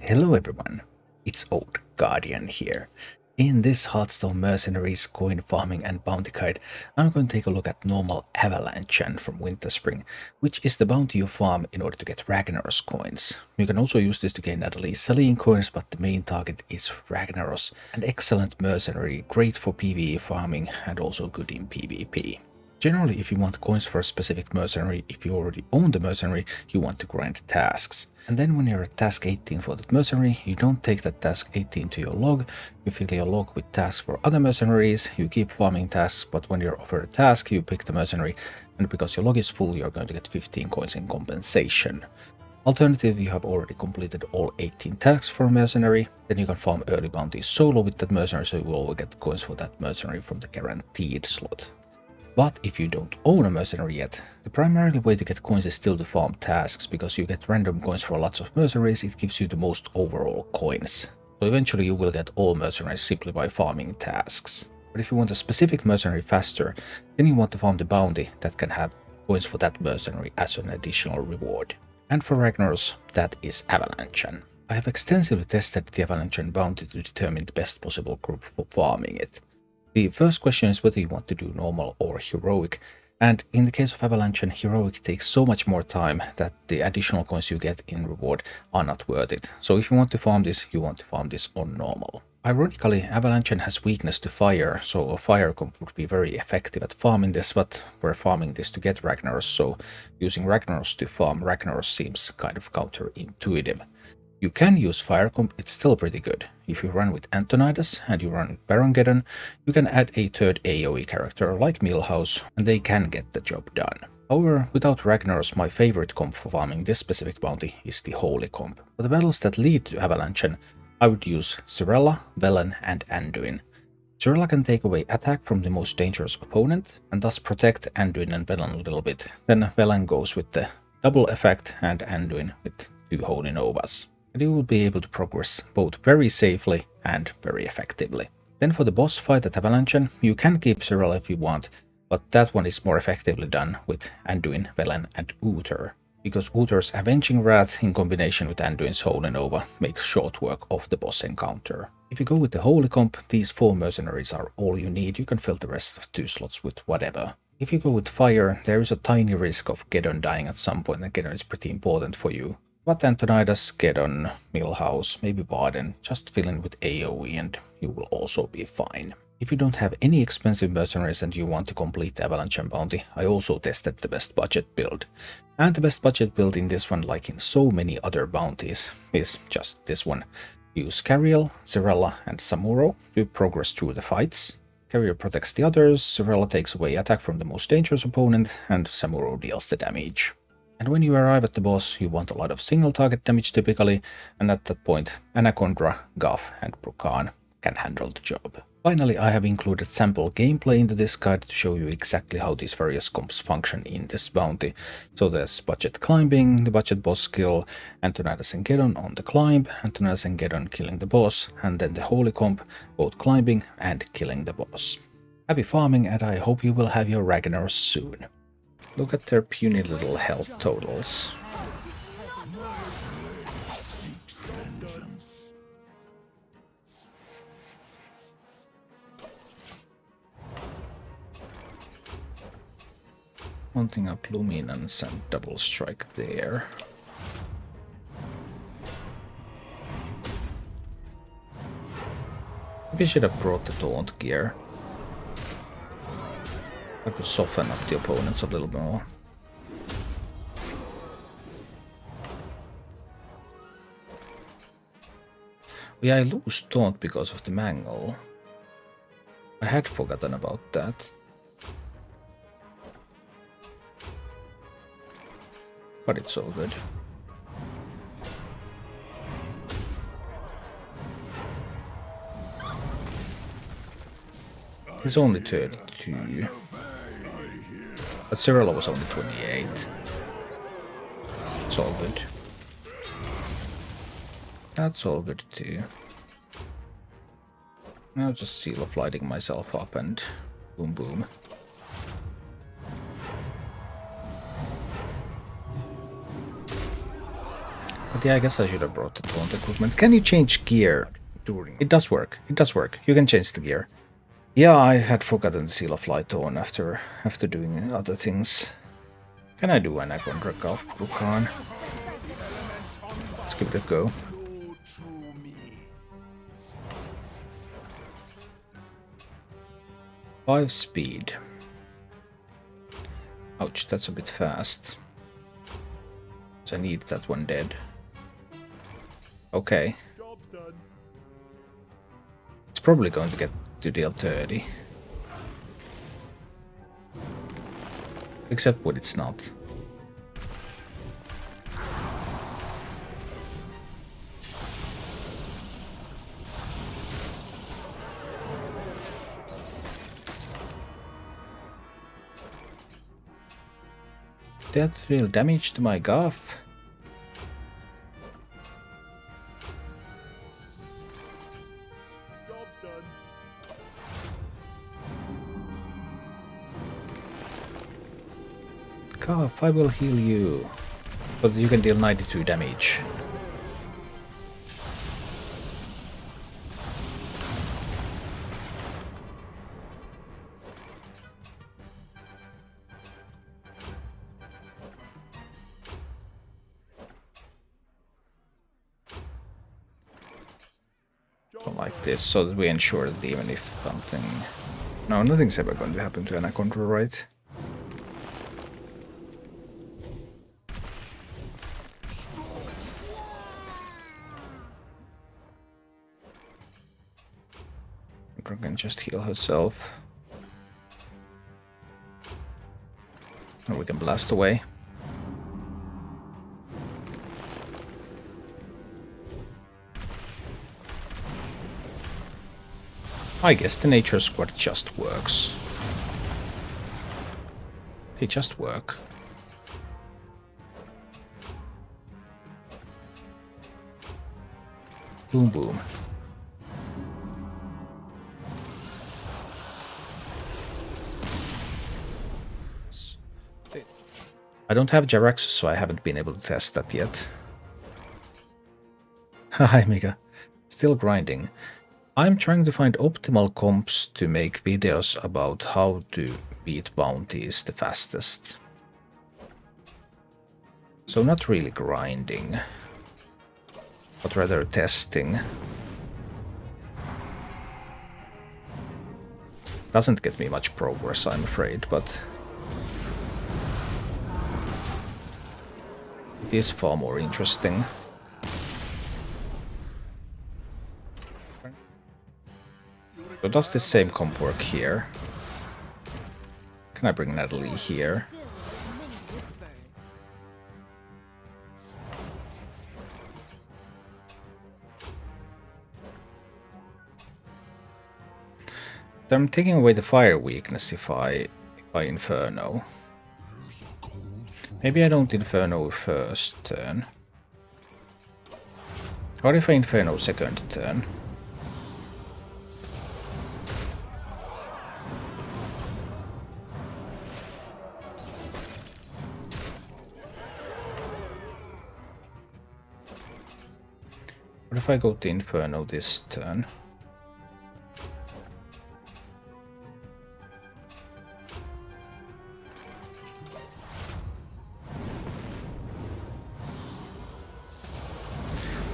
Hello everyone, it's Old Guardian here. In this Hearthstone Mercenaries coin farming and bounty guide, I'm going to take a look at normal Avalanchan from Winterspring, which is the bounty you farm in order to get Ragnaros coins. You can also use this to gain Natalie Seline coins, but the main target is Ragnaros, an excellent mercenary, great for PvE farming and also good in PvP. Generally, if you want coins for a specific mercenary, if you already own the mercenary, you want to grind tasks. And then when you're at task 18 for that mercenary, you don't take that task 18 to your log, you fill your log with tasks for other mercenaries, you keep farming tasks, but when you're offered a task, you pick the mercenary, and because your log is full, you're going to get 15 coins in compensation. Alternative, you have already completed all 18 tasks for a mercenary, then you can farm early bounties solo with that mercenary, so you will always get coins for that mercenary from the guaranteed slot. But if you don't own a mercenary yet, the primary way to get coins is still to farm tasks, because you get random coins for lots of mercenaries, it gives you the most overall coins. So eventually you will get all mercenaries simply by farming tasks. But if you want a specific mercenary faster, then you want to farm the bounty that can have coins for that mercenary as an additional reward. And for Ragnaros, that is Avalanchan. I have extensively tested the Avalanchan bounty to determine the best possible group for farming it. The first question is whether you want to do normal or heroic, and in the case of Avalanchan, heroic takes so much more time that the additional coins you get in reward are not worth it. So if you want to farm this, you want to farm this on normal. Ironically, Avalanchan has weakness to fire, so a fire comp would be very effective at farming this, but we're farming this to get Ragnaros, so using Ragnaros to farm Ragnaros seems kind of counterintuitive. You can use Fire Comp, it's still pretty good. If you run with Antonidas and you run Barongeddon, you can add a third AoE character like Millhouse, and they can get the job done. However, without Ragnaros, my favorite comp for farming this specific bounty is the Holy Comp. For the battles that lead to Avalanchan, I would use Cirella, Velen, and Anduin. Cirella can take away attack from the most dangerous opponent, and thus protect Anduin and Velen a little bit. Then Velen goes with the double effect, and Anduin with 2 Holy Novas. And you will be able to progress both very safely and very effectively. Then for the boss fight at Avalanchan, you can keep Cirella if you want, but that one is more effectively done with Anduin, Velen, and Uther, because Uther's Avenging Wrath in combination with Anduin's Holy Nova makes short work of the boss encounter. If you go with the Holy Comp, these 4 mercenaries are all you need, you can fill the rest of 2 slots with whatever. If you go with Fire, there is a tiny risk of Geddon dying at some point, and Geddon is pretty important for you. But Antonidas, Geddon, Millhouse, maybe Varden, just fill in with AoE and you will also be fine. If you don't have any expensive mercenaries and you want to complete the Avalanchan bounty, I also tested the best budget build. And the best budget build in this one, like in so many other bounties, is just this one. Use Cariel, Cirella, and Samuro to progress through the fights. Cariel protects the others, Cirella takes away attack from the most dangerous opponent, and Samuro deals the damage. And when you arrive at the boss, you want a lot of single target damage typically, and at that point, Anacondra, Guff, and Brukan can handle the job. Finally, I have included sample gameplay into this guide to show you exactly how these various comps function in this bounty. So there's budget climbing, the budget boss skill, Antonidas and Geddon on the climb, Antonidas and Geddon killing the boss, and then the holy comp, both climbing and killing the boss. Happy farming, and I hope you will have your Ragnaros soon. Look at their puny little health totals. Mounting up Luminance and double strike there. Maybe I should have brought the taunt gear. I could soften up the opponents a little bit more. Yeah, I lose taunt because of the mangle. I had forgotten about that. But it's all good. He's only 32. But Cirella was only 28. It's all good. That's all good too. I'll just Seal of Lighting myself up and boom boom. But yeah, I guess I should have brought the taunt equipment. Can you change gear during? It does work. It does work. You can change the gear. Yeah, I had forgotten the Seal of Light on after doing other things. Can I do an Agon Golf Brukan? Let's give it a go. Five speed. Ouch, that's a bit fast. So I need that one dead. Okay. It's probably going to get to deal 30. Except when it's not. That will damage to my Goth. Goth, I will heal you. But you can deal 92 damage. Like this, so that we ensure that even if something... No, nothing's ever going to happen to Anaconda, right? Anaconda can just heal herself. Or we can blast away. I guess the Nature Squad just works. They just work. Boom boom. I don't have Jaraxxus, so I haven't been able to test that yet. Hi Mika. Still grinding. I'm trying to find optimal comps to make videos about how to beat bounties the fastest. So not really grinding, but rather testing. Doesn't get me much progress, I'm afraid, but it is far more interesting. So does this same comp work here? Can I bring Natalie here? I'm taking away the fire weakness if I Inferno. Maybe I don't Inferno first turn. What if I Inferno second turn? What if I go to Inferno this turn?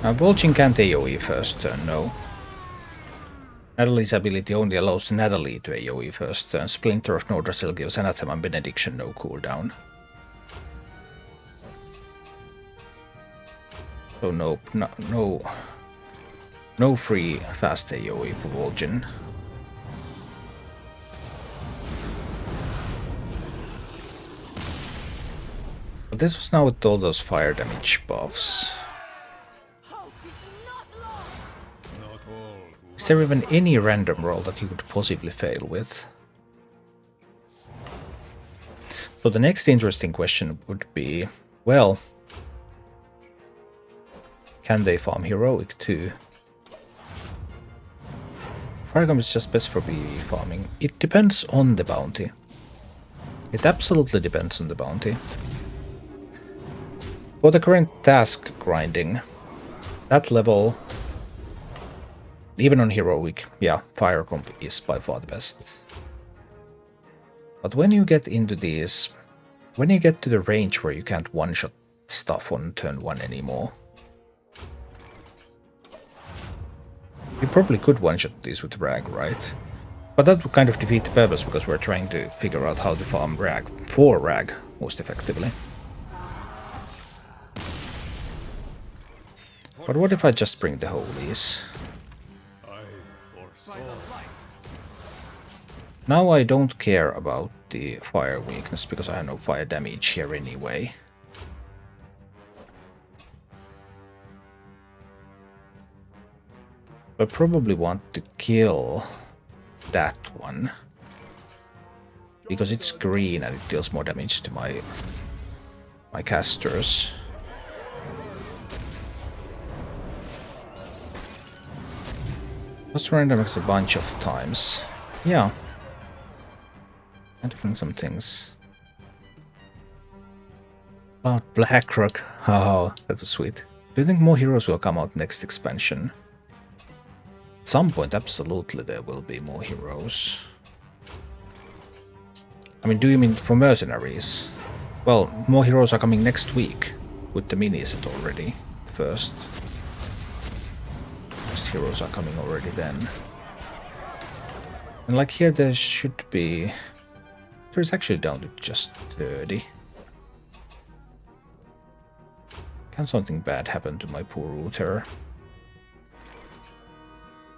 Now Vulcan can't AoE first turn, no. Natalie's ability only allows Natalie to AoE first turn. Splinter of Nordrassil gives Anathema and Benediction no cooldown. So nope, no free fast AoE for Vulcan. But this was now with all those fire damage buffs. Is there even any random roll that you could possibly fail with? So the next interesting question would be, well, can they farm Heroic too? Firegum is just best for PvE farming. It depends on the bounty. It absolutely depends on the bounty. For the current task grinding, that level, even on heroic, yeah, fire comp is by far the best. But when you get into these, when you get to the range where you can't one-shot stuff on turn 1 anymore, you probably could one-shot these with Rag, right? But that would kind of defeat the purpose, because we're trying to figure out how to farm Rag for Rag most effectively. But what if I just bring the Holies? Now I don't care about the fire weakness, because I have no fire damage here anyway. I probably want to kill that one, because it's green and it deals more damage to my casters. Just random X a bunch of times. Yeah. And bring some things. About Blackrock. Oh, that was sweet. Do you think more heroes will come out next expansion? At some point, absolutely, there will be more heroes. I mean, do you mean for mercenaries? Well, more heroes are coming next week with the mini set already. First heroes are coming already then. And like here, there should be. There's actually down to just 30. Can something bad happen to my poor router?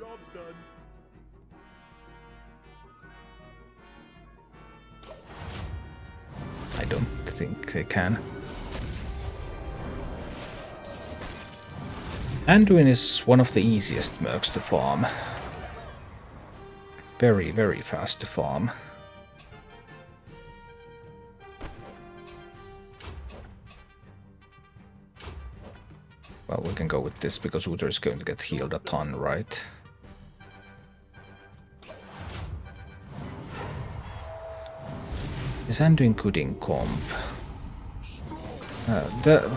Job's done. I don't think they can. Anduin is one of the easiest mercs to farm. Very, very fast to farm. Well, we can go with this because Uther is going to get healed a ton, right? Is Anduin good in comp?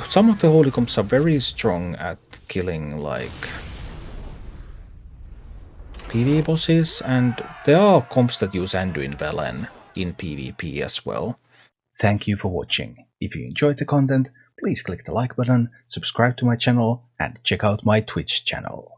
Some of the holy comps are very strong at killing, like, PvE bosses, and there are comps that use Anduin Velen in PvP as well. Thank you for watching. If you enjoyed the content, please click the like button, subscribe to my channel, and check out my Twitch channel.